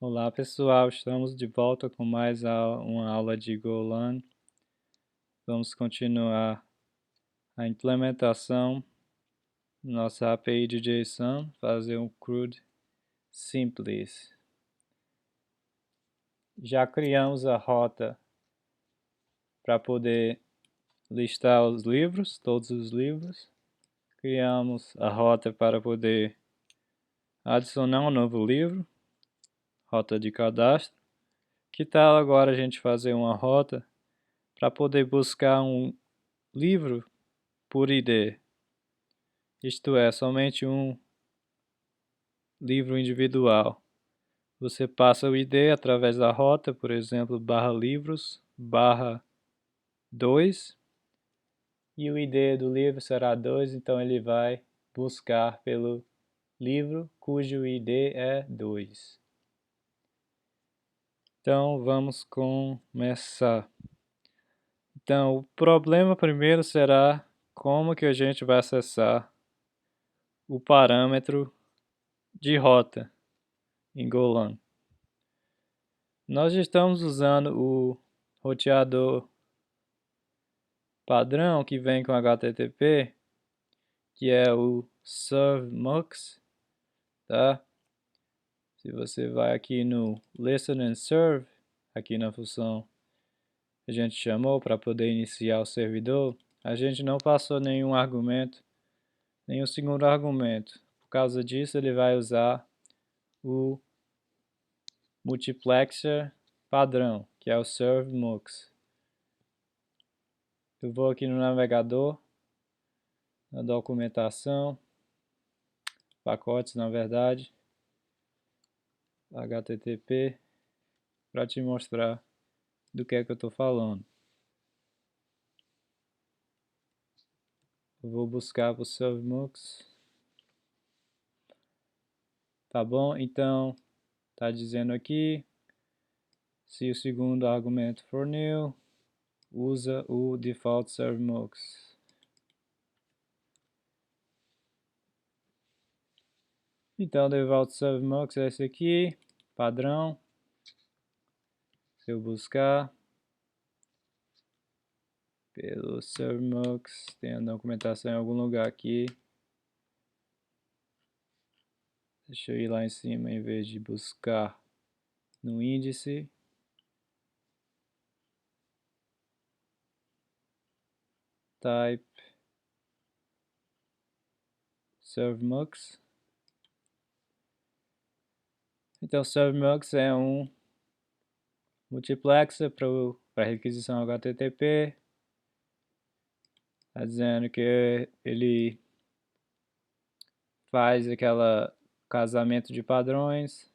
Olá pessoal, estamos de volta com mais uma aula de Golang. Vamos continuar a implementação da nossa API de JSON, fazer um CRUD simples. Já criamos a rota para poder listar os livros, todos os livros. Criamos a rota para poder adicionar um novo livro, rota de cadastro. Que tal agora a gente fazer uma rota para poder buscar um livro por ID? Isto é, somente um livro individual. Você passa o ID através da rota, por exemplo, /livros, /2, e o ID do livro será 2, então ele vai buscar pelo livro cujo ID é 2. Então vamos começar. Então o problema primeiro será como que a gente vai acessar o parâmetro de rota em Golang. Nós estamos usando o roteador padrão que vem com HTTP, que é o serve_mux, tá? Se você vai aqui no listen and serve, aqui na função que a gente chamou para poder iniciar o servidor, a gente não passou nenhum argumento, nenhum segundo argumento. Por causa disso, ele vai usar o multiplexer padrão, que é o serve_mux. Eu vou aqui no navegador, na documentação, pacotes na verdade, HTTP, para te mostrar do que é que eu estou falando. Eu vou buscar o serve_mux. Tá bom? Então, tá dizendo aqui, se o segundo argumento for new, usa o default serve_mux. Então, o default serve_mux é esse aqui, padrão. Se eu buscar pelo serve_mux, tem a documentação em algum lugar aqui. Deixa eu ir lá em cima em vez de buscar no índice. Type serve_mux. Então, serve_mux é um multiplexer para requisição HTTP. Está dizendo que ele faz aquele casamento de padrões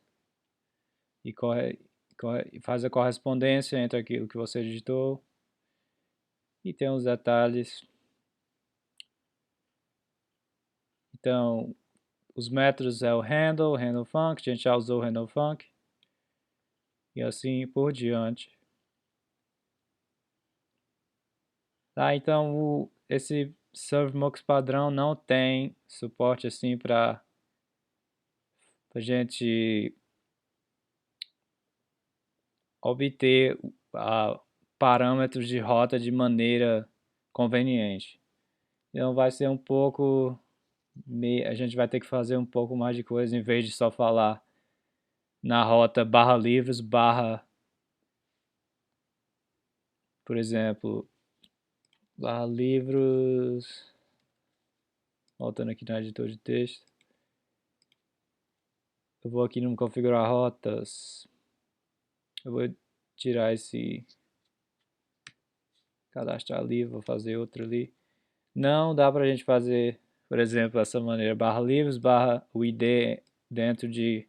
e faz a correspondência entre aquilo que você digitou. E tem os detalhes. Então, os métodos é o handle func, a gente já usou o handle func. E assim por diante. Tá, então esse serve_mux padrão não tem suporte assim para a gente obter parâmetros de rota de maneira conveniente. Então vai ser um pouco, a gente vai ter que fazer um pouco mais de coisa em vez de só falar na rota /livros, por exemplo, /livros, voltando aqui no editor de texto, eu vou aqui no configurar rotas, eu vou tirar esse cadastrar livro, vou fazer outro ali. Não dá pra gente fazer, por exemplo, dessa maneira, /livros, o ID dentro de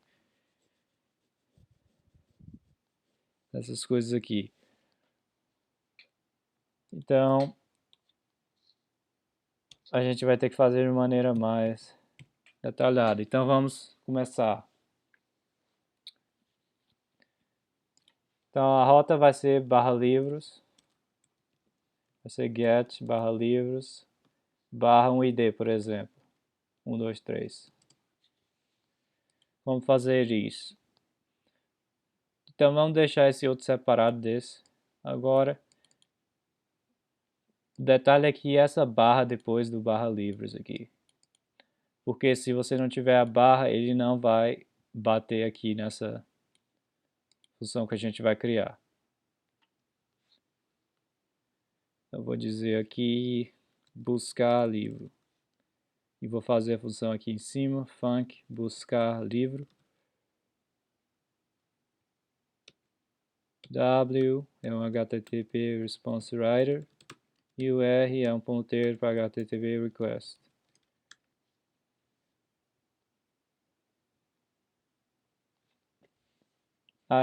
essas coisas aqui. Então, a gente vai ter que fazer de maneira mais detalhada. Então, vamos começar. Então, a rota vai ser /livros, vai ser get /livros, um ID, por exemplo. 1, 2, 3. Vamos fazer isso. Então vamos deixar esse outro separado desse. Agora, o detalhe é que essa barra depois do barra livros aqui. Porque se você não tiver a barra, ele não vai bater aqui nessa função que a gente vai criar. Eu vou dizer aqui, buscar livro. E vou fazer a função aqui em cima, func, buscar livro. W é um HTTP response writer. E o R é um ponteiro para HTTP request.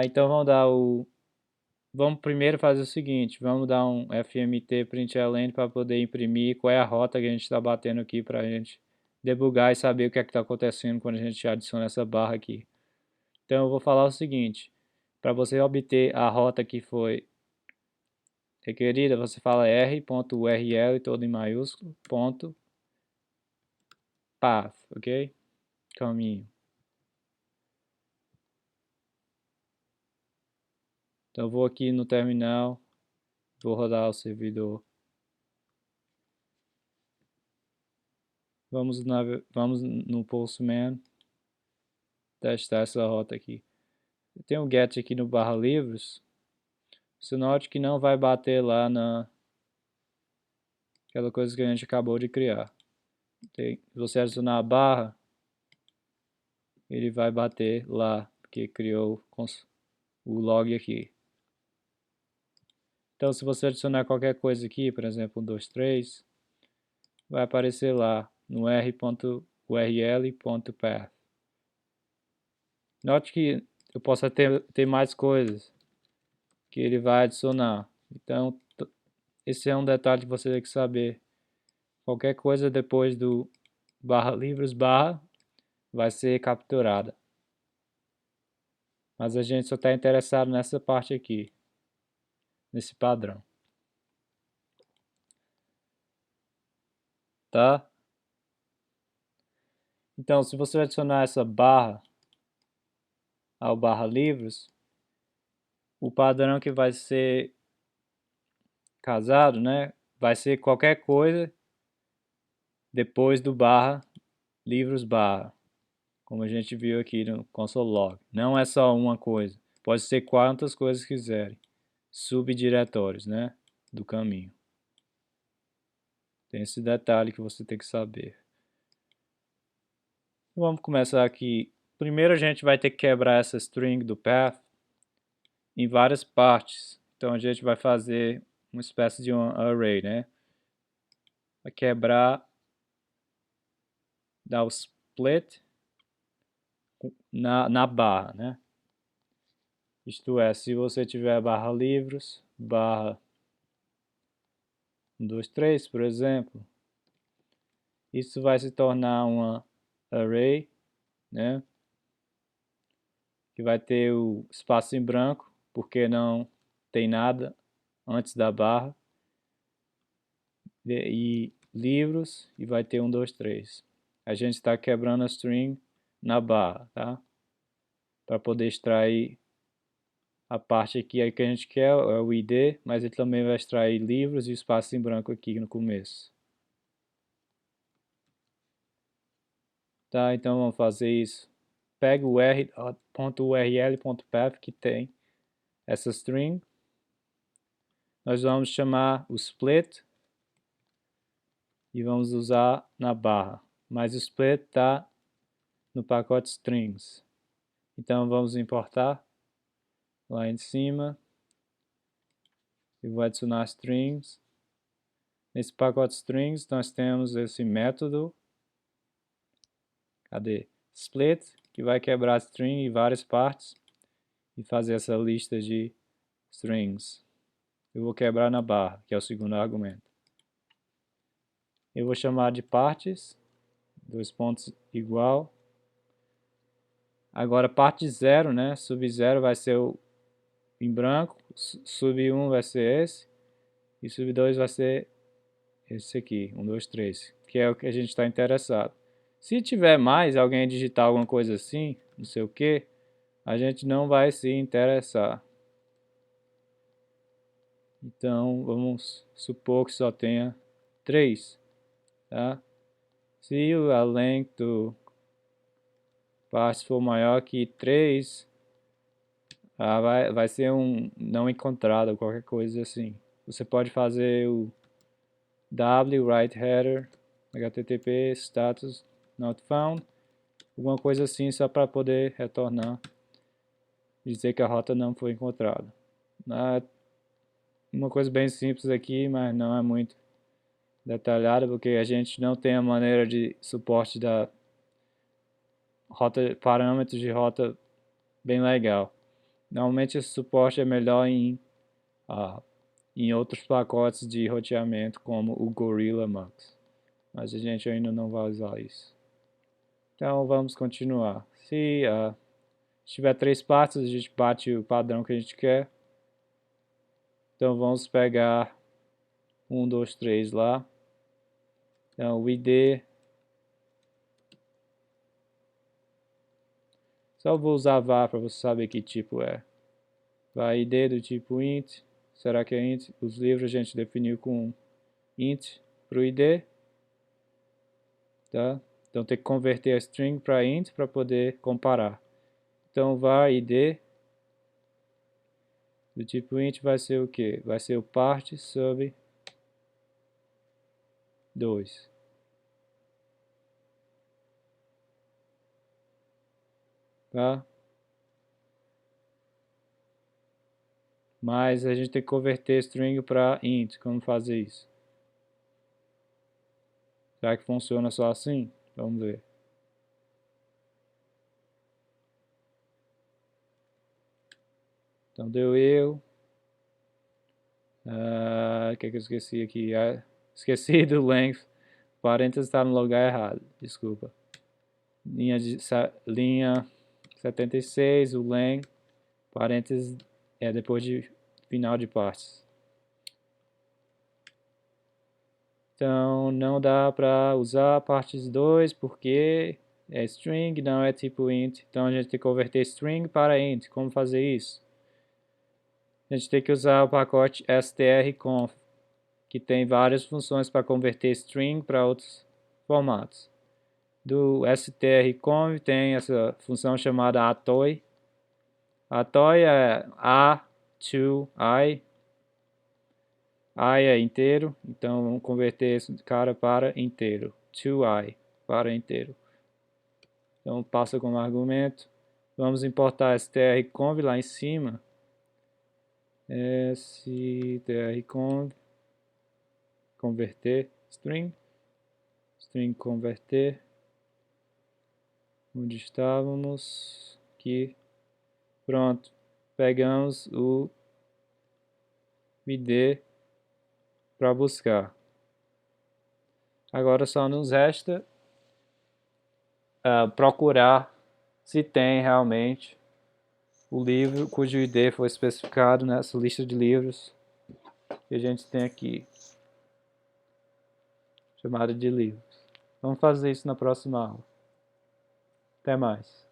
Então vamos primeiro fazer o seguinte, vamos dar um fmt println para poder imprimir qual é a rota que a gente está batendo aqui para a gente debugar e saber o que é que está acontecendo quando a gente adiciona essa barra aqui. Então eu vou falar o seguinte, para você obter a rota que foi requerida, você fala r.url todo em maiúsculo, ponto, path, ok? Caminho. Então eu vou aqui no terminal, vou rodar o servidor. Vamos no Postman testar essa rota aqui. Tem um get aqui no barra livros. Você note que não vai bater lá na aquela coisa que a gente acabou de criar. Se você adicionar a barra, ele vai bater lá, porque criou o log aqui. Então se você adicionar qualquer coisa aqui, por exemplo, 123, vai aparecer lá no r.url.path. Note que eu posso ter mais coisas que ele vai adicionar. Então, esse é um detalhe que você tem que saber. Qualquer coisa depois do barra livros barra vai ser capturada. Mas a gente só está interessado nessa parte aqui, nesse padrão. Tá? Então, se você adicionar essa barra ao barra livros, o padrão que vai ser casado, né, vai ser qualquer coisa depois do barra livros barra, como a gente viu aqui no console log. Não é só uma coisa, pode ser quantas coisas quiserem, subdiretórios, né, do caminho. Tem esse detalhe que você tem que saber. Vamos começar aqui. Primeiro a gente vai ter que quebrar essa string do path em várias partes. Então a gente vai fazer uma espécie de um array, né? Vai quebrar, dar o split na barra, né? Isto é, se você tiver barra livros, barra 1, 2, 3, por exemplo, isso vai se tornar uma array, né? Que vai ter o espaço em branco, porque não tem nada antes da barra. E livros, e vai ter 1, 2, 3. A gente está quebrando a string na barra, tá? Para poder extrair a parte aqui que a gente quer, é o ID, mas ele também vai extrair livros e espaço em branco aqui no começo. Tá, então vamos fazer isso. Pega o r.url.path que tem essa string. Nós vamos chamar o split e vamos usar na barra. Mas o split está no pacote strings. Então vamos importar lá em cima. Eu vou adicionar strings. Nesse pacote strings nós temos esse método. Cadê? Split, que vai quebrar a string em várias partes e fazer essa lista de strings. Eu vou quebrar na barra, que é o segundo argumento. Eu vou chamar de partes, 2 pontos igual. Agora parte 0, né? Sub 0 vai ser o em branco, sub 1 vai ser esse, e sub 2 vai ser esse aqui, 1, 2, 3, que é o que a gente está interessado. Se tiver mais, alguém digitar alguma coisa assim, não sei o que, a gente não vai se interessar. Então, vamos supor que só tenha 3, tá? Se a length do path for maior que 3, vai ser um não encontrado ou qualquer coisa assim. Você pode fazer o write header http status not found, alguma coisa assim, só para poder retornar, dizer que a rota não foi encontrada. Uma coisa bem simples aqui, mas não é muito detalhada, porque a gente não tem a maneira de suporte da rota, parâmetros de rota bem legal. Normalmente esse suporte é melhor em outros pacotes de roteamento, como o Gorilla Max, mas a gente ainda não vai usar isso. Então vamos continuar. Se tiver 3 partes, a gente bate o padrão que a gente quer. Então vamos pegar 1, 2, 3 lá. Então o ID, só vou usar var para você saber que tipo é. Vai ID do tipo int. Será que é int? Os livros a gente definiu com int para o ID. Tá? Então tem que converter a string para int para poder comparar. Então var id do tipo int vai ser o que? Vai ser o part sub 2. Tá? Mas a gente tem que converter string para int. Como fazer isso? Será que funciona só assim? Vamos ver. Então deu erro. O que eu esqueci aqui? Esqueci do length. Parênteses está no lugar errado. Desculpa. Linha 76, o len, parênteses é depois de final de partes. Então não dá para usar partes 2 porque é string, não é tipo int. Então a gente tem que converter string para int. Como fazer isso? A gente tem que usar o pacote strconf, que tem várias funções para converter string para outros formatos. Do strconf tem essa função chamada atoy. Atoy é a to I. I é inteiro, então vamos converter esse cara para inteiro. To I, para inteiro. Então passa como argumento. Vamos importar strconv lá em cima. strconv converter string. String converter. Onde estávamos? Aqui. Pronto. Pegamos o id para buscar. Agora só nos resta procurar se tem realmente o livro cujo ID foi especificado nessa lista de livros que a gente tem aqui, chamada de livros. Vamos fazer isso na próxima aula. Até mais.